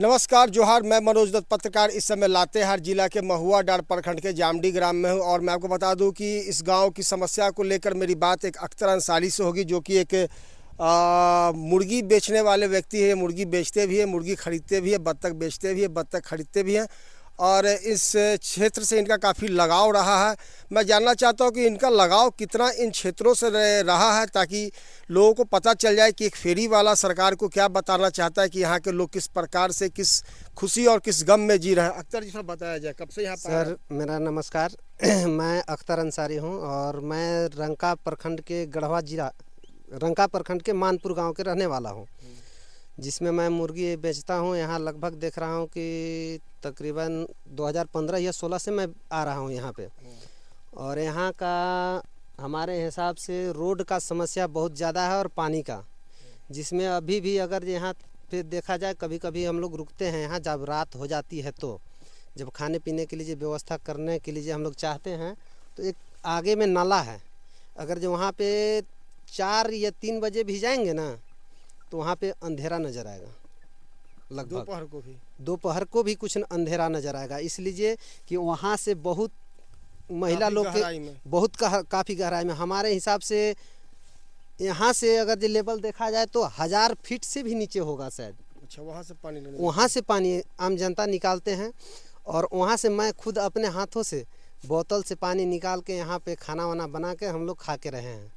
नमस्कार जोहार। मैं मनोज दत्त पत्रकार इस समय लातेहार जिला के महुआ डांड प्रखंड के जामडी ग्राम में हूं और मैं आपको बता दूं कि इस गांव की समस्या को लेकर मेरी बात एक अख्तर अंसारी से होगी, जो कि एक मुर्गी बेचने वाले व्यक्ति है। मुर्गी बेचते भी है, मुर्गी खरीदते भी है, बत्तख बेचते भी है, बत्तख खरीदते भी हैं और इस क्षेत्र से इनका काफ़ी लगाव रहा है। मैं जानना चाहता हूं कि इनका लगाव कितना इन क्षेत्रों से रहा है, ताकि लोगों को पता चल जाए कि एक फेरी वाला सरकार को क्या बताना चाहता है कि यहाँ के लोग किस प्रकार से, किस खुशी और किस गम में जी रहे हैं। अख्तर जी, थोड़ा बताया जाए कब से यहाँ पर? सर मेरा नमस्कार। मैं अख्तर अंसारी हूँ और मैं रंका प्रखंड के गढ़वा जिला रंका प्रखंड के मानपुर गांव के रहने वाला हूँ, जिसमें मैं मुर्गी बेचता हूँ। यहाँ लगभग देख रहा हूँ कि तकरीबन 2015 या 16 से मैं आ रहा हूँ यहाँ पे। और यहाँ का हमारे हिसाब से रोड का समस्या बहुत ज़्यादा है और पानी का, जिसमें अभी भी अगर यहाँ पे देखा जाए, कभी कभी हम लोग रुकते हैं यहाँ जब रात हो जाती है, तो जब खाने पीने के लिए व्यवस्था करने के लिए हम लोग चाहते हैं, तो एक आगे में नाला है। अगर जो वहाँ पे 4 या 3 बजे भी जाएंगे ना, तो वहाँ पे अंधेरा नज़र आएगा। लगभग दोपहर को भी कुछ अंधेरा नज़र आएगा। इसलिए कि वहाँ से बहुत महिला लोग के बहुत काफ़ी गहराई में, हमारे हिसाब से यहाँ से अगर जो लेवल देखा जाए तो 1000 फीट से भी नीचे होगा शायद। अच्छा, वहाँ से पानी आम जनता निकालते हैं और वहाँ से मैं खुद अपने हाथों से बोतल से पानी निकाल के यहाँ पे खाना वाना बना के हम लोग खा के रहे हैं।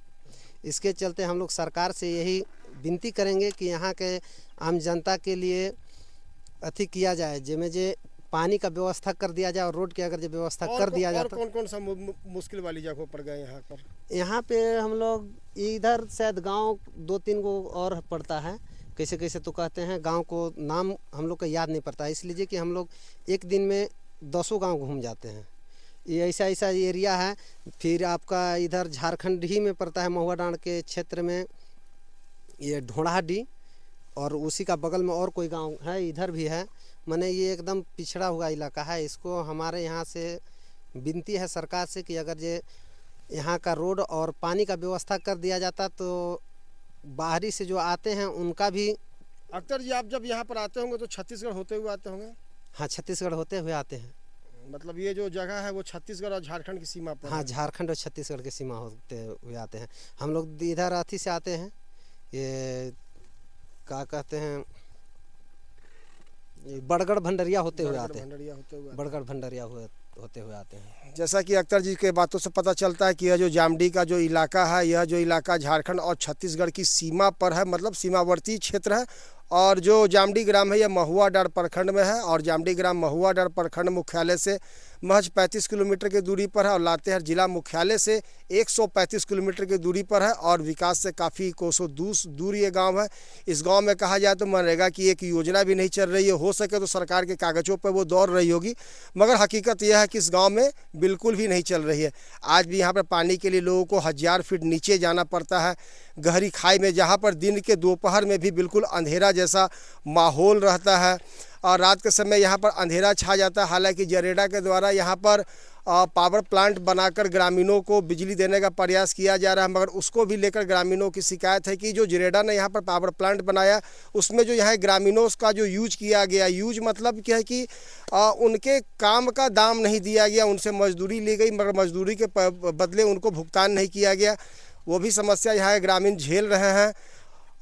इसके चलते हम लोग सरकार से यही विनती करेंगे कि यहाँ के आम जनता के लिए अति किया जाए, जिसमें जे पानी का व्यवस्था कर दिया जाए और रोड की अगर जो व्यवस्था कर दिया जाए। कौन कौन सा मुश्किल वाली जगहों पर गए यहाँ पर? यहाँ पे हम लोग इधर शायद गांव 2-3 को और पड़ता है, कैसे कैसे तो कहते हैं, गांव को नाम हम लोग का याद नहीं पड़ता, इसलिए कि हम लोग एक दिन में 10 गांव घूम जाते हैं। ये ऐसा ऐसा एरिया है। फिर आपका इधर झारखंड ही में पड़ता है, महुआ डांड के क्षेत्र में ये ढोड़ाहाडी, और उसी का बगल में और कोई गांव है, इधर भी है। माने ये एकदम पिछड़ा हुआ इलाका है। इसको हमारे यहाँ से विनती है सरकार से कि अगर ये यहाँ का रोड और पानी का व्यवस्था कर दिया जाता तो बाहरी से जो आते हैं उनका भी। अख्तर जी, आप जब यहाँ पर आते होंगे तो छत्तीसगढ़ होते हुए आते होंगे? हाँ, छत्तीसगढ़ होते हुए आते हैं। मतलब ये जो जगह है वो छत्तीसगढ़ और झारखंड की सीमा पर? हाँ, झारखंड और छत्तीसगढ़ की सीमा होते हुए आते हैं। हम लोग इधर अथी से आते हैं, ये क्या कहते हैं, बड़गढ़ भंडरिया होते हुए आते हैं। बड़गढ़ भंडरिया होते हुए आते हैं। जैसा कि अख्तर जी के बातों से पता चलता है कि यह जो जामडी का जो इलाका है, यह जो इलाका झारखंड और छत्तीसगढ़ की सीमा पर है, मतलब सीमावर्ती क्षेत्र है। और जो जामडी ग्राम है यह महुआ डांड प्रखंड में है और जामडी ग्राम महुआ डांड प्रखंड मुख्यालय से महज 35 किलोमीटर की दूरी पर है और लातेहार जिला मुख्यालय से 135 किलोमीटर की दूरी पर है और विकास से काफ़ी कोसों दूर ये गांव है। इस गांव में कहा जाए तो मनरेगा की एक योजना भी नहीं चल रही है। हो सके तो सरकार के कागज़ों पर वो दौड़ रही होगी, मगर हकीकत यह है कि इस गाँव में बिल्कुल भी नहीं चल रही है। आज भी यहाँ पर पानी के लिए लोगों को 1000 फीट नीचे जाना पड़ता है, गहरी खाई में, जहाँ पर दिन के दोपहर में भी बिल्कुल अंधेरा जैसा माहौल रहता है और रात के समय यहाँ पर अंधेरा छा जाता है। हालांकि जरेडा के द्वारा यहाँ पर पावर प्लांट बनाकर ग्रामीणों को बिजली देने का प्रयास किया जा रहा है, मगर उसको भी लेकर ग्रामीणों की शिकायत है कि जो जरेडा ने यहाँ पर पावर प्लांट बनाया उसमें जो यहाँ ग्रामीणों का जो यूज किया गया, यूज मतलब क्या है कि उनके काम का दाम नहीं दिया गया, उनसे मजदूरी ली गई मगर मजदूरी के बदले उनको भुगतान नहीं किया गया। वो भी समस्या यहाँ ग्रामीण झेल रहे हैं।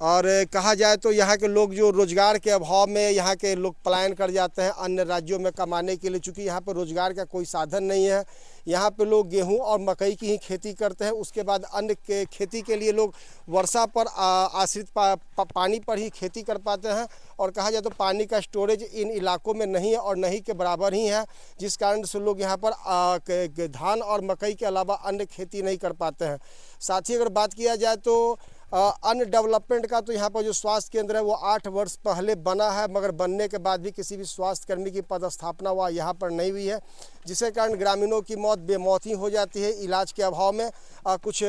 और कहा जाए तो यहाँ के लोग जो रोज़गार के अभाव में यहाँ के लोग पलायन कर जाते हैं अन्य राज्यों में कमाने के लिए, चूँकि यहाँ पर रोज़गार का कोई साधन नहीं है। यहाँ पे लोग गेहूं और मकई की ही खेती करते हैं, उसके बाद अन्य के खेती के लिए लोग वर्षा पर आश्रित पानी पर ही खेती कर पाते हैं। और कहा जाए तो पानी का स्टोरेज इन इलाकों में नहीं है और नहीं के बराबर ही है, जिस कारण से लोग यहाँ पर धान और मकई के अलावा अन्य खेती नहीं कर पाते हैं। साथ ही अगर बात किया जाए तो अन्य डेवलपमेंट का, तो यहाँ पर जो स्वास्थ्य केंद्र है वो 8 वर्ष पहले बना है, मगर बनने के बाद भी किसी भी स्वास्थ्य कर्मी की पदस्थापना वह यहाँ पर नहीं हुई है, जिसके कारण ग्रामीणों की बेमौत ही हो जाती है इलाज के अभाव में। कुछ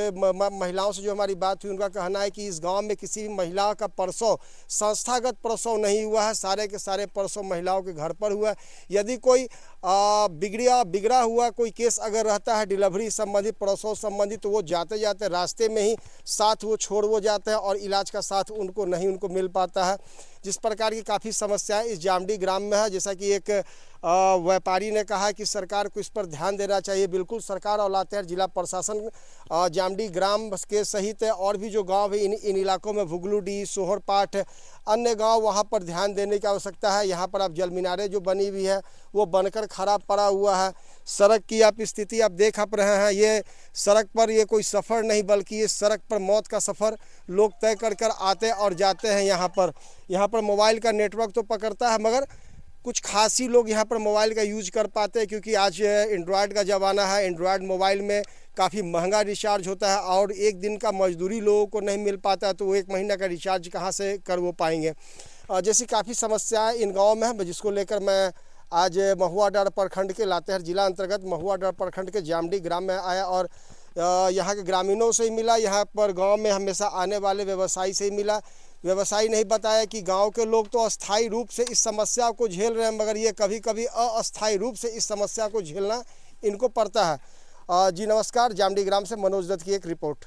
महिलाओं से जो हमारी बात हुई, उनका कहना है कि इस गांव में किसी भी महिला का प्रसव, संस्थागत प्रसव नहीं हुआ है, सारे के सारे प्रसव महिलाओं के घर पर हुआ है। यदि कोई बिगड़ा हुआ कोई केस अगर रहता है डिलीवरी संबंधित, प्रसव संबंधित, तो वो जाते जाते रास्ते में ही साथ वो छोड़ वो जाते हैं और इलाज का साथ उनको मिल पाता है। जिस प्रकार की काफ़ी समस्याएं इस जामडी ग्राम में है, जैसा कि एक व्यापारी ने कहा कि सरकार को इस पर ध्यान देना चाहिए। बिल्कुल सरकार और लातेहार जिला प्रशासन जामडी ग्राम के सहित और भी जो गांव है इन इलाकों में भुगलूडी, सोहरपाठ, अन्य गांव, वहां पर ध्यान देने की आवश्यकता है। यहां पर आप जल मीनारें जो बनी हुई है वो बनकर खराब पड़ा हुआ है। सड़क की आप स्थिति आप देख आप रहे हैं, ये सड़क पर ये कोई सफ़र नहीं बल्कि ये सड़क पर मौत का सफ़र लोग तय कर आते और जाते हैं। यहाँ पर मोबाइल का नेटवर्क तो पकड़ता है, मगर कुछ खास ही लोग यहाँ पर मोबाइल का यूज कर पाते हैं, क्योंकि आज एंड्रॉयड का ज़माना है। एंड्रॉयड मोबाइल में काफ़ी महंगा रिचार्ज होता है और एक दिन का मजदूरी लोगों को नहीं मिल पाता है, तो वो एक महीना का रिचार्ज कहाँ से कर वो पाएंगे। जैसी काफ़ी समस्याएं इन गाँव में हैं, जिसको लेकर मैं आज महुआडाँड़ प्रखंड के लातेहार जिला अंतर्गत महुआडाँड़ प्रखंड के जामडी ग्राम में आया और यहाँ के ग्रामीणों से ही मिला। यहाँ पर गांव में हमेशा आने वाले व्यवसायी से ही मिला। व्यवसायी नहीं बताया कि गांव के लोग तो अस्थायी रूप से इस समस्या को झेल रहे हैं, मगर ये कभी कभी अस्थायी रूप से इस समस्या को झेलना इनको पड़ता है। जी नमस्कार, जामडी ग्राम से मनोज दत्त की एक रिपोर्ट।